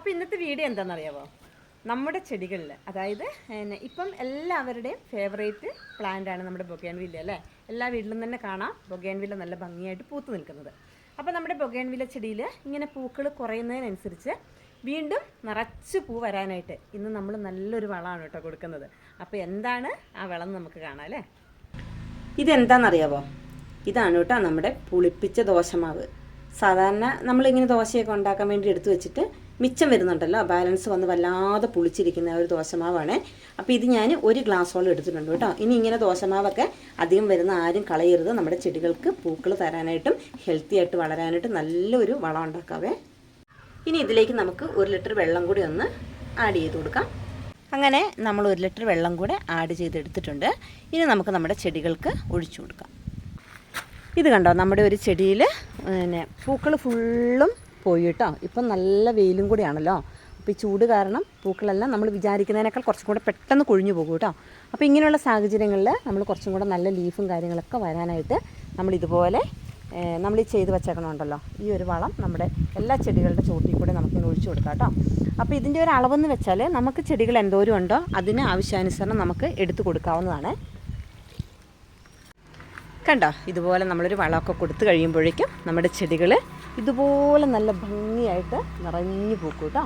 അപ്പോൾ ഇന്നത്തെ വീഡിയോ എന്താണെന്നറിയാമോ? നമ്മുടെ ചെടികളിൽ, അതായത് ഇപ്പം എല്ലാവരുടെയും ഫേവറേറ്റ് പ്ലാന്റാണ് നമ്മുടെ ബൊഗേൻവില്ല അല്ലേ? എല്ലാ വീട്ടിലും തന്നെ കാണാം ബൊഗേൻവില്ല നല്ല ഭംഗിയായിട്ട് പൂത്ത് നിൽക്കുന്നത്. അപ്പോൾ നമ്മുടെ ബൊഗേൻവില്ല ചെടിയിൽ ഇങ്ങനെ പൂക്കൾ കുറയുന്നതിനനുസരിച്ച് വീണ്ടും നിറച്ച് പൂ വരാനായിട്ട് ഇന്ന് നമ്മൾ നല്ലൊരു വളമാണ് കേട്ടോ കൊടുക്കുന്നത്. അപ്പോൾ എന്താണ് ആ വളം നമുക്ക് കാണാം അല്ലേ? ഇതെന്താണെന്നറിയാമോ? ഇതാണ് കേട്ടോ നമ്മുടെ പുളിപ്പിച്ച ദോശമാവ്. സാധാരണ നമ്മളിങ്ങനെ ദോശയൊക്കെ ഉണ്ടാക്കാൻ വേണ്ടി എടുത്തു വെച്ചിട്ട് മിച്ചം വരുന്നുണ്ടല്ലോ, ബാലൻസ് വന്ന് വല്ലാതെ പുളിച്ചിരിക്കുന്ന ഒരു ദോശമാവാണ്. അപ്പോൾ ഇത് ഞാൻ ഒരു ഗ്ലാസ്സോളം എടുത്തിട്ടുണ്ട് കേട്ടോ. ഇനി ഇങ്ങനെ ദോശമാവൊക്കെ അധികം വരുന്ന ആരും കളയരുത്. നമ്മുടെ ചെടികൾക്ക് പൂക്കൾ തരാനായിട്ടും ഹെൽത്തി ആയിട്ട് വളരാനായിട്ടും നല്ലൊരു വളം ഉണ്ടാക്കാവേ. ഇനി ഇതിലേക്ക് നമുക്ക് 1 ലിറ്റർ വെള്ളം കൂടി ഒന്ന് ആഡ് ചെയ്ത് കൊടുക്കാം. അങ്ങനെ നമ്മൾ 1 ലിറ്റർ വെള്ളം കൂടെ ആഡ് ചെയ്തെടുത്തിട്ടുണ്ട്. ഇനി നമുക്ക് നമ്മുടെ ചെടികൾക്ക് ഒഴിച്ചു കൊടുക്കാം. ഇത് കണ്ടോ, നമ്മുടെ ഒരു ചെടിയിൽ പൂക്കൾ ഫുള്ളും പോയി കേട്ടോ. ഇപ്പം നല്ല വെയിലും കൂടിയാണല്ലോ. അപ്പോൾ ഈ ചൂട് കാരണം പൂക്കളെല്ലാം നമ്മൾ വിചാരിക്കുന്നതിനേക്കാൾ കുറച്ചും കൂടെ പെട്ടെന്ന് കൊഴിഞ്ഞു പോകും കേട്ടോ. അപ്പോൾ ഇങ്ങനെയുള്ള സാഹചര്യങ്ങളിൽ നമ്മൾ കുറച്ചും കൂടെ നല്ല ലീഫും കാര്യങ്ങളൊക്കെ വരാനായിട്ട് നമ്മളിതുപോലെ നമ്മൾ ഈ ചെയ്ത് വെച്ചേക്കണമുണ്ടല്ലോ, ഈ ഒരു വളം നമ്മുടെ എല്ലാ ചെടികളുടെ ചോട്ടിൽ കൂടെ നമുക്കിങ്ങനെ ഒഴിച്ചു കൊടുക്കാം കേട്ടോ. അപ്പോൾ ഇതിൻ്റെ ഒരു അളവെന്ന് വെച്ചാൽ നമുക്ക് ചെടികൾ എന്തോരം ഉണ്ടോ അതിന് ആവശ്യാനുസരണം നമുക്ക് എടുത്തു കൊടുക്കാവുന്നതാണ്. കണ്ടോ, ഇതുപോലെ നമ്മളൊരു വളമൊക്കെ കൊടുത്തു കഴിയുമ്പോഴേക്കും നമ്മുടെ ചെടികൾ ഇതുപോലെ നല്ല ഭംഗിയായിട്ട് നിറഞ്ഞു പൂക്കും കേട്ടോ.